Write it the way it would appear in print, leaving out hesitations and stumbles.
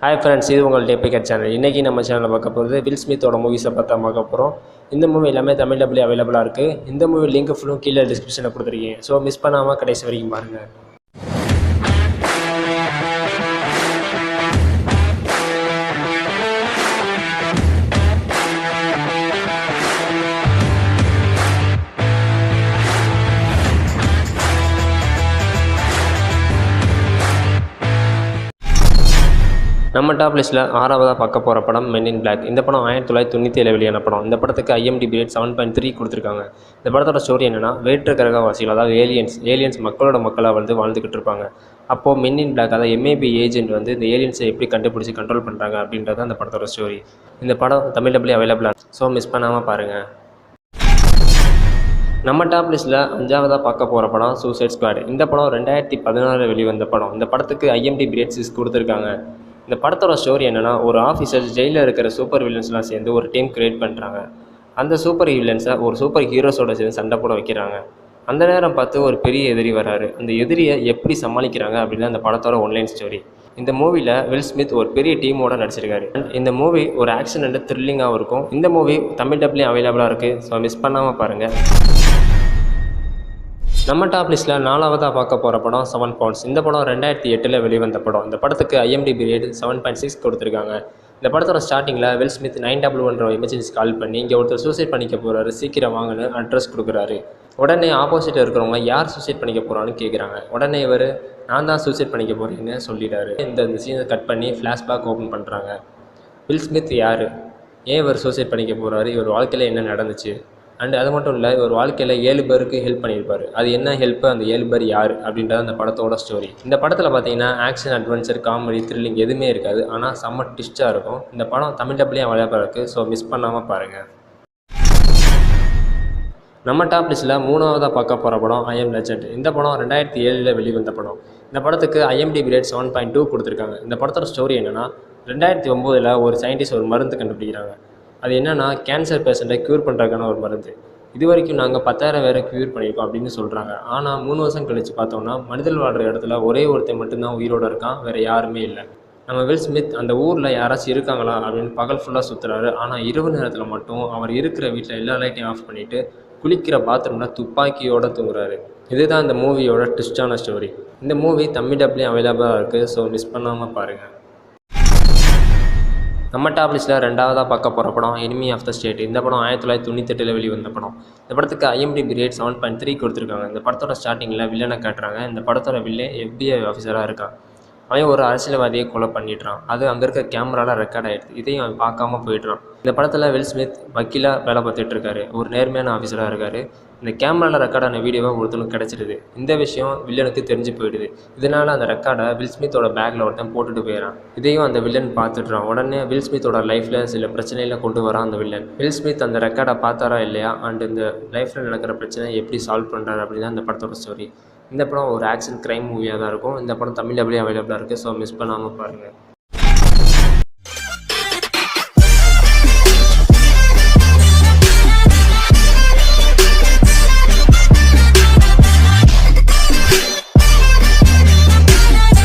Hi friends, இது உங்கள் டேபிகேட் channel. இன்றைக்கி நம்ம சேனலில் பார்க்க போகிறது வில் ஸ்மித்தோட மூவிஸை பார்த்தா பார்க்க போகிறோம். இந்த மூவி எல்லாமே தமிழ் டபுள் அவைலபிளாக இருக்குது. இந்த மூவி லிங்க் ஃபுல்லும் கீழே டிஸ்கிரிப்ஷனில் கொடுத்துருக்கீங்க. ஸோ மிஸ் பண்ணாமல் கடைசி வரைக்கும் பாருங்கள். நம்ம டாப் லிஸ்ட்டில் 6ஆவதாக பார்க்க போகிற படம் மென் இன் பிளாக். இந்த படம் 1997 வெளியான படம். இந்த படத்துக்கு IMDb ரேட் 7.3 கொடுத்துருக்காங்க. இந்த படத்தோட ஸ்டோரி என்னென்னா, வேற்று கிரகவாசிகள், அதாவது ஏலியன்ஸ் மக்களாக வாழ்ந்துக்கிட்டு இருப்பாங்க. அப்போது மென் இன் பிளாக், அதாவது MIB ஏஜென்ட் இந்த ஏலியன்ஸை எப்படி கண்டுபிடிச்சி கண்ட்ரோல் பண்ணுறாங்க அப்படின்றது அந்த படத்தோட ஸ்டோரி. இந்த படம் தமிழ் டபுள் அவைலபிளாக, ஸோ மிஸ் பண்ணாமல் பாருங்கள். நம்ம டாப் லிஸ்ட்டில் 5ஆவதாக பார்க்க போகிற படம் சூசைட் ஸ்குவாட். இந்த படம் 2016 வெளிவந்த படம். இந்த படத்துக்கு IMDb ரேட் 6 கொடுத்துருக்காங்க. இந்த படத்தோட ஸ்டோரி என்னென்னா, ஒரு ஆஃபீஸர் ஜெயிலில் இருக்கிற சூப்பர் வில்லன்ஸ்லாம் சேர்ந்து ஒரு டீம் கிரியேட் பண்ணுறாங்க. அந்த சூப்பர் வில்லன்ஸை ஒரு சூப்பர் ஹீரோஸோட சேர்ந்து சண்டை போட வைக்கிறாங்க. அந்த நேரம் பார்த்து ஒரு பெரிய எதிரி வராரு. அந்த எதிரியை எப்படி சமாளிக்கிறாங்க அப்படின்னு அந்த படத்தோட ஒன்லைன் ஸ்டோரி. இந்த மூவியில் வில் ஸ்மித் ஒரு பெரிய டீமோட நடிச்சிருக்காரு. இந்த மூவி ஒரு ஆக்ஷன் அண்ட் த்ரில்லிங்காகவும் இருக்கும். இந்த மூவி தமிழ் டப்லையும் அவைலபிளாக இருக்குது. ஸோ மிஸ் பண்ணாமல் பாருங்கள். நம்ம டாப் லிஸ்ட்டில் 4ஆவதாக பார்க்க போகிற படம் 7 பவுண்ட்ஸ். இந்த படம் 2008 வெளிவந்த படம். இந்த படத்துக்கு IMDb ரேட் 7.6 கொடுத்துருக்காங்க. இந்த படத்தோட ஸ்டார்டிங்கில் வில் ஸ்மித் 911 எமர்ஜென்சி கால் பண்ணி இங்கே ஒருத்தர் சூசைட் பண்ணிக்க போகிறாரு, சீக்கிரம் வாங்கன்னு அட்ரஸ் கொடுக்குறாரு. உடனே ஆப்போசிட்டில் இருக்கிறவங்க யார் சூசைட் பண்ணிக்க போகிறான்னு கேட்குறாங்க. உடனே இவர் நான் தான் சூசைட் பண்ணிக்க போகிறேன்னு சொல்லிட்டாரு. இந்த சீனை கட் பண்ணி ஃப்ளாஷ்பேக் ஓப்பன் பண்ணுறாங்க. வில் ஸ்மித் யார், ஏன் இவர் சூசைட் பண்ணிக்க போகிறாரு, இவர் வாழ்க்கையில் என்ன நடந்துச்சு, அண்ட் அது மட்டும் இல்லை, ஒரு வாழ்க்கையில் 7 பேருக்கு ஹெல்ப் பண்ணியிருப்பார். அது என்ன ஹெல்ப்பு, அந்த 7 பேர் யார் அப்படின்றது அந்த படத்தோட ஸ்டோரி. இந்த படத்தில் பார்த்தீங்கன்னா ஆக்ஷன், அட்வென்ச்சர், காமெடி, த்ரில்லிங் எதுவுமே இருக்காது. ஆனால் செம்ம ட்விஸ்ட்டாக இருக்கும். இந்த படம் தமிழ் டப்லையும் அவைலபிளாக இருக்குது. ஸோ மிஸ் பண்ணாமல் பாருங்கள். நம்ம டாப் லிஸ்ட்டில் 3ஆவதாக பார்க்க போகிற படம் I Am Legend. இந்த படம் 2007 வெளிவந்த படம். இந்த படத்துக்கு IMDb ரேட் 7.2 கொடுத்துருக்காங்க. இந்த படத்தோட ஸ்டோரி என்னென்னா, 2009 ஒரு சயின்டிஸ்ட் ஒரு மருந்து கண்டுபிடிக்கிறாங்க. அது என்னென்னா, கேன்சர் பேஷண்ட்டை க்யூர் பண்ணுறதுக்கான ஒரு மருந்து. இது வரைக்கும் நாங்கள் 10,000 பேரை க்யூர் பண்ணியிருக்கோம் அப்படின்னு சொல்கிறாங்க. ஆனால் 3 வருஷம் கழித்து பார்த்தோம்னா, மனிதர்கள் வாழ்கிற இடத்துல ஒரே ஒருத்தர் மட்டும்தான் உயிரோடு இருக்கான், வேறு யாருமே இல்லை. நம்ம வில் ஸ்மித் அந்த ஊரில் யாராச்சும் இருக்காங்களா அப்படின்னு பகல் ஃபுல்லாக சுற்றுறாரு. ஆனால் இரவு நேரத்தில் மட்டும் அவர் இருக்கிற வீட்டில் எல்லா லைட்டையும் ஆஃப் பண்ணிவிட்டு குளிக்கிற பாத்ரூமில் துப்பாக்கியோடு தூங்குறாரு. இதுதான் இந்த மூவியோட ட்விஸ்டான ஸ்டோரி. இந்த மூவி தமிழ் டப்லையும் அவைலபிளாக இருக்குது. ஸோ மிஸ் பண்ணாமல் பாருங்கள். நம்ம டாப் லிஸ்ட்டில் 2ஆவதாக பார்க்க போகிற படம் எனிமி ஆஃப் த ஸ்டேட். இந்த படம் 1998 வெளிவந்த படம். இந்த படத்துக்கு IMDb ரேட் 7.3 கொடுத்துருக்காங்க. இந்த படத்தோட ஸ்டார்டிங்கில் வில்லனை காட்டுறாங்க. இந்த படத்தோட வில்லன் FBI ஆஃபீஸராக இருக்கான். அவன் ஒரு அரசியல்வாதியை கொலை பண்ணிடுறான். அது அங்கே இருக்க கேமராவில் ரெக்கார்ட் ஆகிடுது. இதையும் அவன் பார்க்காம போயிடுறான். இந்த படத்தில் வில் ஸ்மித் வக்கீலாக வேலை பார்த்துட்டு இருக்காரு. ஒரு நேர்மையான ஆஃபீஸராக இருக்கார். இந்த கேமராவில் ரெக்கார்டான வீடியோவை ஒருத்தனுக்கு கிடச்சிடுது. இந்த விஷயம் வில்லனுக்கு தெரிஞ்சு போயிடுது. இதனால் அந்த ரெக்கார்டை வில் ஸ்மித்தோட பேக்கில் ஒருத்தன் போட்டுட்டு போயிடறான். இதையும் அந்த வில்லன் பார்த்துட்றான். உடனே வில் ஸ்மித்தோட லைஃப்பில் சில பிரச்சனைகளை கொண்டு வரான் அந்த வில்லன். வில் ஸ்மித் அந்த ரெக்கார்டை பார்த்தாரா இல்லையா, அண்ட் இந்த லைஃப்பில் நடக்கிற பிரச்சனை எப்படி சால்வ் பண்ணுறாரு அப்படின்னு தான் இந்த படத்தோட ஸ்டோரி. இந்த படம் ஒரு ஆக்ஷன் கிரைம் மூவியாக தான் இருக்கும். இந்த படம் தமிழ் டப்லையும் அவைலபிளாக இருக்குது. ஸோ மிஸ் பண்ணாமல் பாருங்கள்.